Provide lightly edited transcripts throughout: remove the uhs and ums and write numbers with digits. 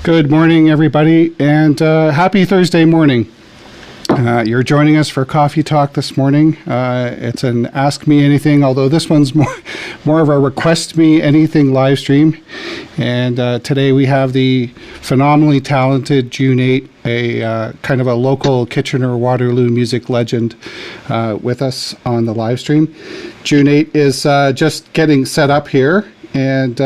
Good morning, everybody, and happy Thursday morning. You're joining us for Coffee Talk this morning. It's an Ask Me Anything, although this one's more of a Request Me Anything live stream. And today we have the phenomenally talented Juneyt, a kind of a local Kitchener-Waterloo music legend, with us on the live stream. Juneyt is just getting set up here, and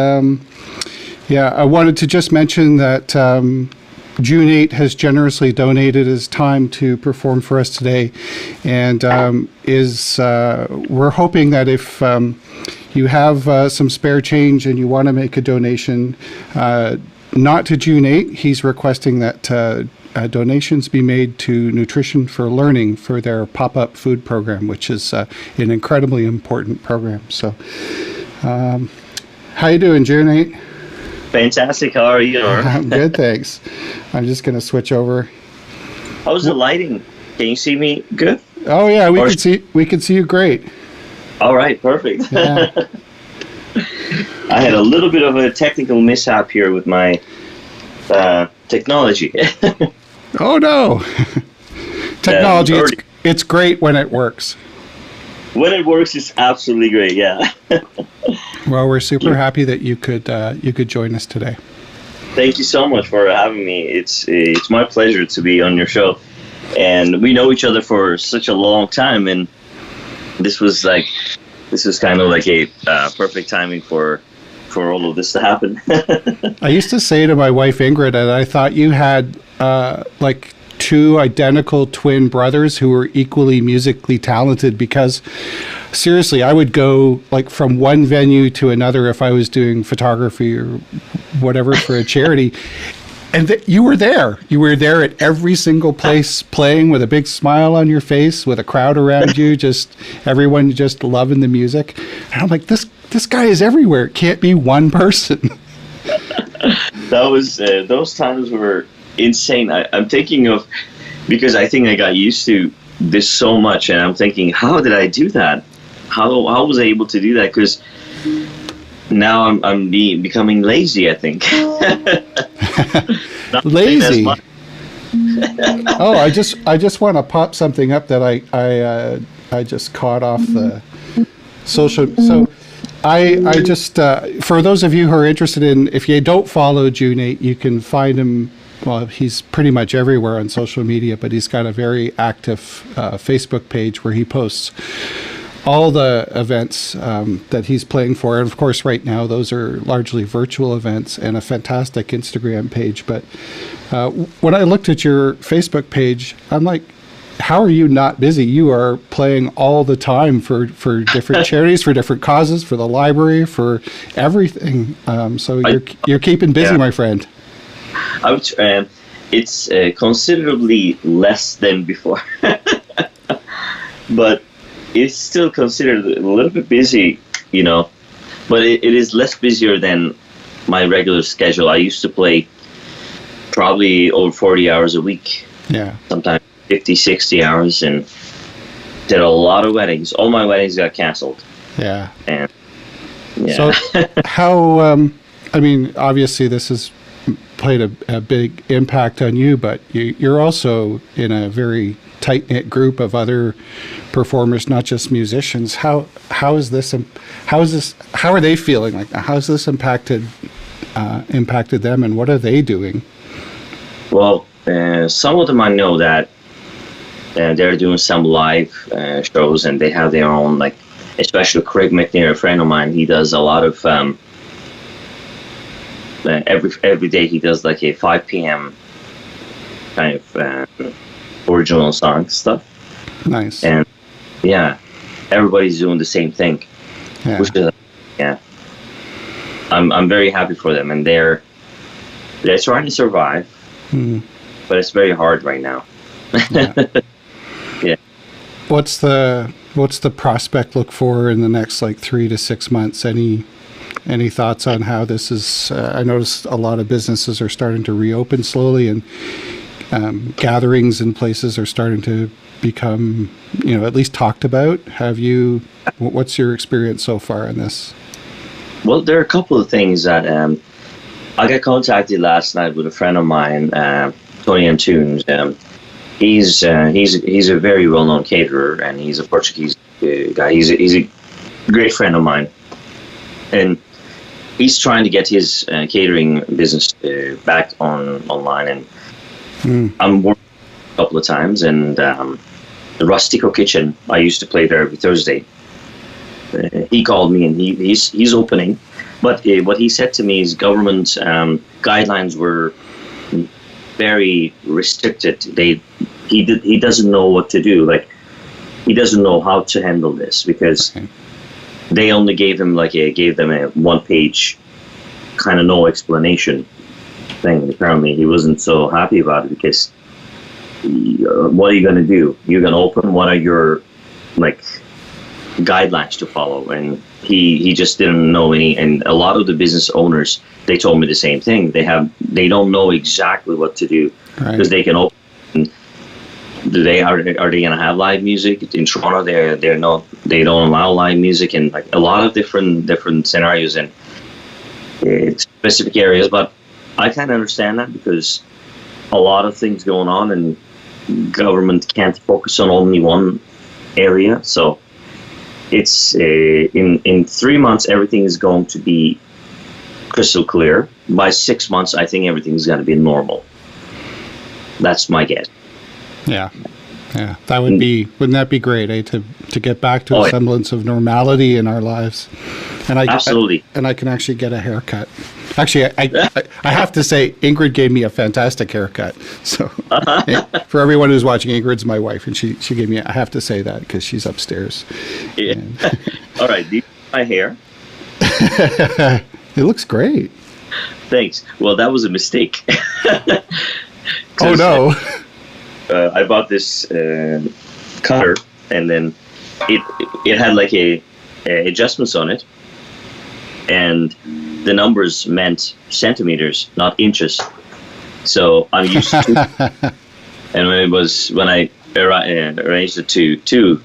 I wanted to just mention that Juneyt has generously donated his time to perform for us today, and we're hoping that if you have some spare change and you want to make a donation, not to Juneyt, he's requesting that donations be made to Nutrition for Learning for their pop-up food program, which is an incredibly important program. So, how you doing, Juneyt? Fantastic. How are you? I'm good, thanks. I'm just going to switch over. How's the lighting? Can you see me good? Oh yeah, we can see you great. All right, perfect. Yeah. I had a little bit of a technical mishap here with my technology. Oh no. Technology, it's great when it works. When it works, it's absolutely great. Yeah. Well, we're super happy that you could join us today. Thank you so much for having me. It's my pleasure to be on your show, and we know each other for such a long time, and this was kind of like a perfect timing for all of this to happen. I used to say to my wife Ingrid that I thought you had like two identical twin brothers who were equally musically talented, because seriously, I would go like from one venue to another if I was doing photography or whatever for a charity, and you were there. You were there at every single place, playing with a big smile on your face, with a crowd around you, just everyone just loving the music. And I'm like, this guy is everywhere. It can't be one person. That was those times were insane. I'm thinking of, because I think I got used to this so much, and I'm thinking, how did I do that? How was I able to do that? Because now I'm becoming lazy, I think. Lazy. Oh, I just want to pop something up that I just caught off the social. So I just for those of you who are interested in, if you don't follow Juneyt, you can find him. Well, he's pretty much everywhere on social media, but he's got a very active Facebook page where he posts all the events that he's playing for. And of course, right now, those are largely virtual events, and a fantastic Instagram page. But when I looked at your Facebook page, I'm like, how are you not busy? You are playing all the time for different charities, for different causes, for the library, for everything. So you're keeping busy, my friend. It's considerably less than before, but it's still considered a little bit busy, but it is less busier than my regular schedule. I used to play probably over 40 hours a week. Yeah. Sometimes 50, 60 hours, and did a lot of weddings. All my weddings got canceled. Yeah. And yeah. So how, obviously this has played a big impact on you, but you're also in a very tight-knit group of other performers, not just musicians. How are they feeling? Like, how's this impacted them, and what are they doing? Well, some of them I know that they're doing some live shows, and they have their own, like, especially Craig McNair, a friend of mine. He does a lot of every day he does like a 5 p.m. kind of original song stuff. Nice. And yeah, everybody's doing the same thing. Yeah. Which is, I'm very happy for them, and they're trying to survive, but it's very hard right now. Yeah. Yeah. What's the prospect look for in the next like 3 to 6 months? Any thoughts on how this is? I noticed a lot of businesses are starting to reopen slowly, and gatherings in places are starting to become, at least talked about. What's your experience so far in this? Well, there are a couple of things that I got contacted last night with a friend of mine, Tony Antunes. He's a very well-known caterer, and he's a Portuguese guy. He's a great friend of mine, and he's trying to get his catering business back online. And I'm working a couple of times, and the Rustico Kitchen, I used to play there every Thursday. He called me, and he's opening, but what he said to me is government guidelines were very restricted. He doesn't know what to do. Like, he doesn't know how to handle this, because they only gave them a 1-page kind of no explanation thing. Apparently, he wasn't so happy about it, because what are you going to do? You're going to open. What are your guidelines to follow? And he just didn't know any. And a lot of the business owners, they told me the same thing. They don't know exactly what to do, because they can open. Are they going to have live music in Toronto? They don't allow live music in a lot of different scenarios and specific areas. But I kind of understand that, because a lot of things going on, and government can't focus on only one area. So it's in 3 months everything is going to be crystal clear. By 6 months, I think everything's going to be normal. That's my guess. Yeah. That would be. Wouldn't that be great? To get back to a semblance of normality in our lives. And absolutely. I can actually get a haircut. Actually, I have to say, Ingrid gave me a fantastic haircut. So for everyone who's watching, Ingrid's my wife, and she gave me. I have to say that, because she's upstairs. Yeah. All right. Do you like my hair? It looks great. Thanks. Well, that was a mistake. Oh no. I bought this cutter, and then it had a adjustments on it, and the numbers meant centimeters, not inches. So I'm used to. And when I arranged it to 2,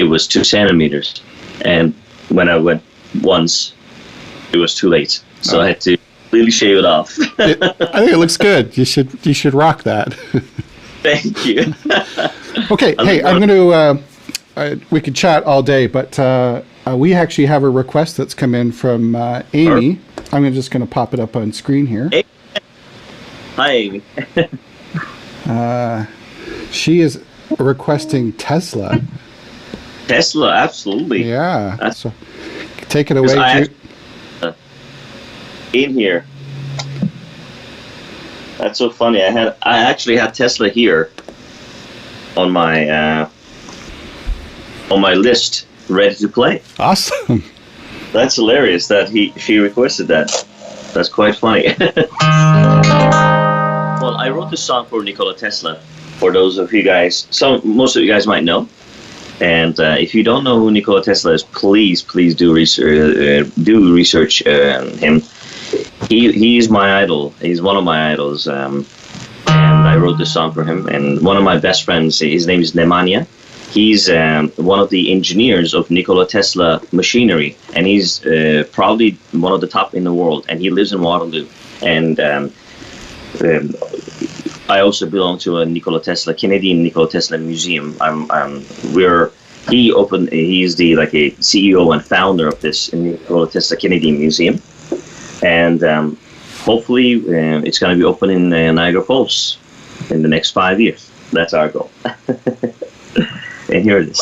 it was 2 centimeters, and when I went once, it was too late. So I had to really shave it off. I think it looks good. You should rock that. Thank you. Okay, hey, I'm going to. We could chat all day, but we actually have a request that's come in from Amy. I'm just going to pop it up on screen here. Hi, Amy. She is requesting Tesla. Tesla, absolutely. Yeah. So, take it away, in here. That's so funny. I actually had Tesla here on my list, ready to play. Awesome. That's hilarious that she requested that. That's quite funny. Well, I wrote this song for Nikola Tesla. For those of you guys, most of you guys might know. And if you don't know who Nikola Tesla is, please do research him. He's my idol. He's one of my idols. And I wrote this song for him. And one of my best friends, his name is Nemanja. He's one of the engineers of Nikola Tesla machinery, and he's probably one of the top in the world. And he lives in Waterloo. And I also belong to a Canadian Nikola Tesla museum. He's the a CEO and founder of this Nikola Tesla Canadian Museum. And hopefully it's going to be open in Niagara Falls in the next 5 years. That's our goal. And here it is.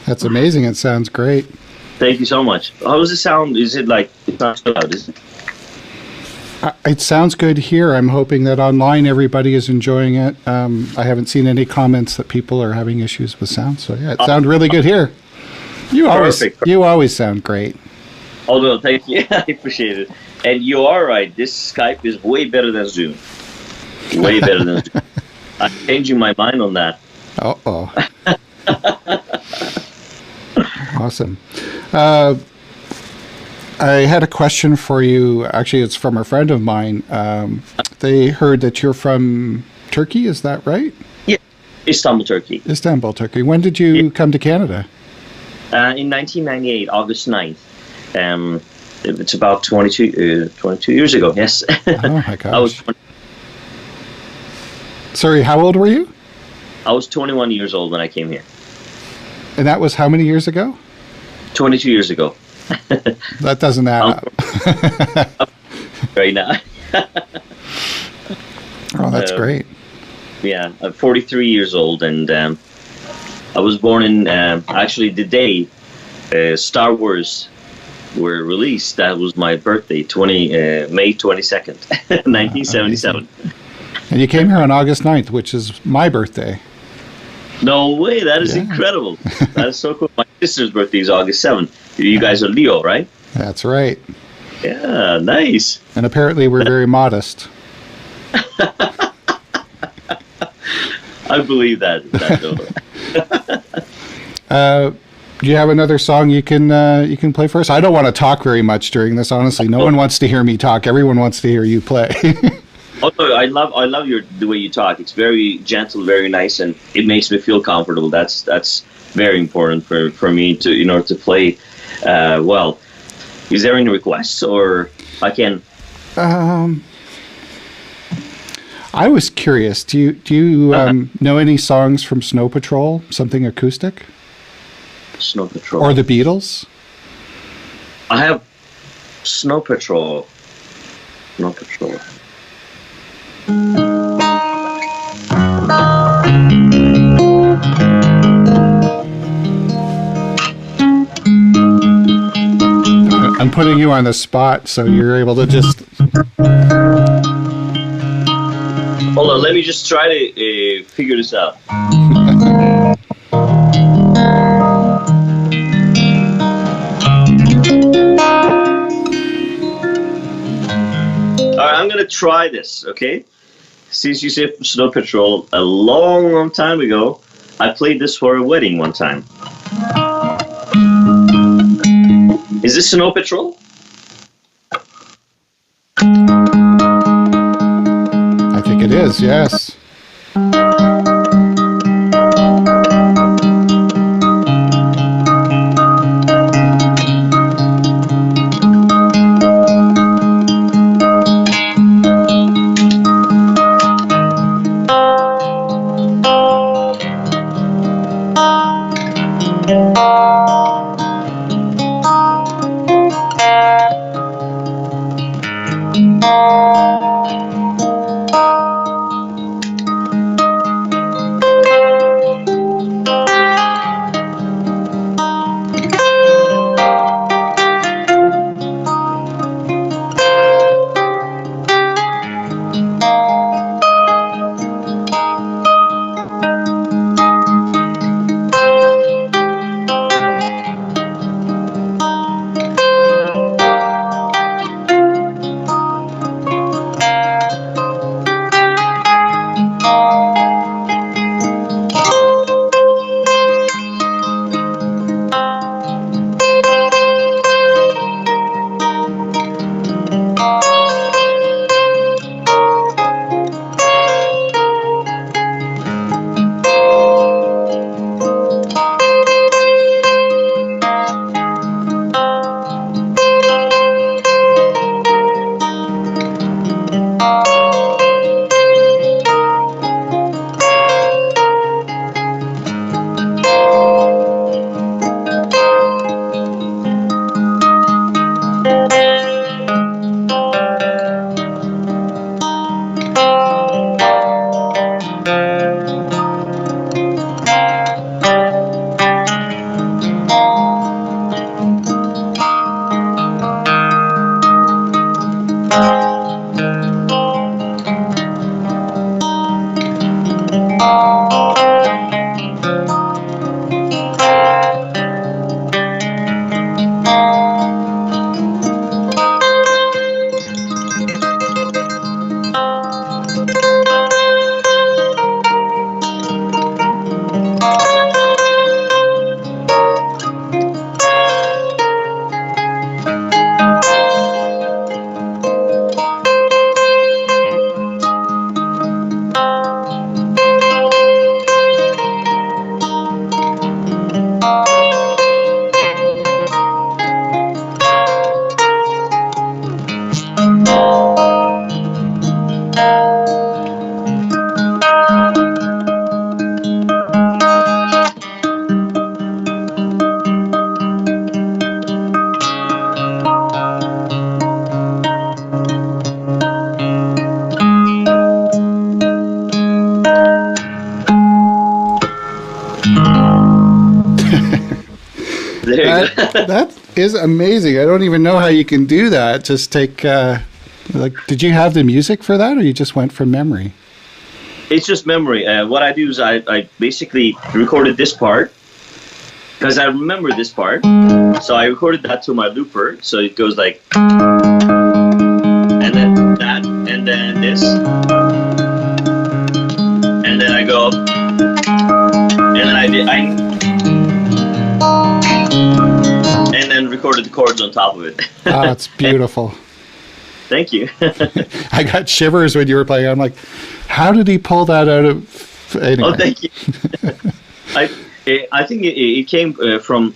That's amazing. It sounds great. Thank you so much. How does it sound? Is it like, it's not so loud, is it? It sounds good here. I'm hoping that online everybody is enjoying it. I haven't seen any comments that people are having issues with sound. So yeah, it sounds really good here. You always sound great. Although, thank you. I appreciate it. And you are right. This Skype is way better than Zoom. Way better than Zoom. I'm changing my mind on that. Uh-oh. Awesome. I had a question for you. Actually, it's from a friend of mine. They heard that you're from Turkey. Is that right? Yeah. Istanbul, Turkey. Istanbul, Turkey. When did you come to Canada? In 1998, August 9th. It's about 22 years ago, yes. Oh, my gosh. I was Sorry, how old were you? I was 21 years old when I came here. And that was how many years ago? 22 years ago. That doesn't add up. Right now. Oh, that's great. Yeah, I'm 43 years old, and I was born in, actually, the day Star Wars were released. That was my birthday, May 22nd, 1977. And you came here on August 9th, which is my birthday. No way, that is incredible. That is so cool. My sister's birthday is August 7th. You guys are Leo, right? That's right. Yeah, nice. And apparently we're very modest. I believe that. Do you have another song you can play for us? I don't want to talk very much during this, honestly. No one wants to hear me talk. Everyone wants to hear you play. Also, I love the way you talk. It's very gentle, very nice, and it makes me feel comfortable. That's very important for me to to play well. Is there any requests, or I can? I was curious. Do you know any songs from Snow Patrol? Something acoustic? Snow Patrol or the Beatles? I have Snow Patrol. Snow Patrol. I'm putting you on the spot, so you're able to just... Hold on, let me just try to figure this out. Alright, I'm gonna try this, okay? Since you said Snow Patrol a long, long time ago, I played this for a wedding one time. Is this Snow Patrol? I think it is, yes. There you go. That is amazing. I don't even know how you can do that. Just take, did you have the music for that, or you just went from memory? It's just memory. What I do is I basically recorded this part because I remember this part. So I recorded that to my looper. So it goes like, and then that, and then this, and then I go, and then and then recorded the chords on top of it. Oh, it's beautiful. Thank you. I got shivers when you were playing. I'm like, how did he pull that out of? Anyway. Oh, thank you. I think it came from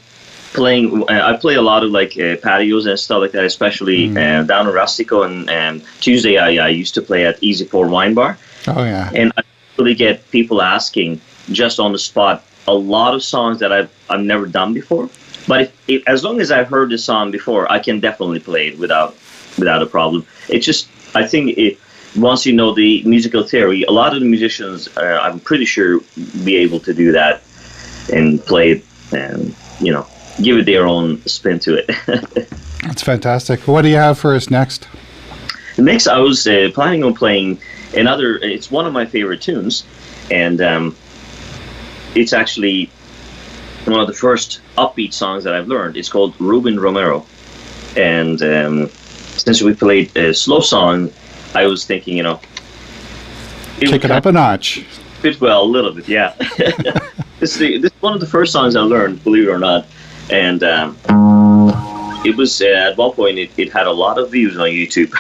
playing. I play a lot of like patios and stuff like that, especially down in Rustico. And Tuesday, I used to play at Easy Pour Wine Bar. Oh yeah. And I really get people asking just on the spot a lot of songs that I've never done before. But if as long as I've heard the song before, I can definitely play it without a problem. It's just, I think once you know the musical theory, a lot of the musicians, I'm pretty sure, be able to do that and play it and, give it their own spin to it. That's fantastic. What do you have for us next? Next, I was planning on playing it's one of my favorite tunes, and it's actually one of the first upbeat songs that I've learned. It's called Ruben Romero. And since we played a slow song, I was thinking, Kick it up a notch. Fit well a little bit, yeah. This is one of the first songs I learned, believe it or not. And it was, at one point, it had a lot of views on YouTube.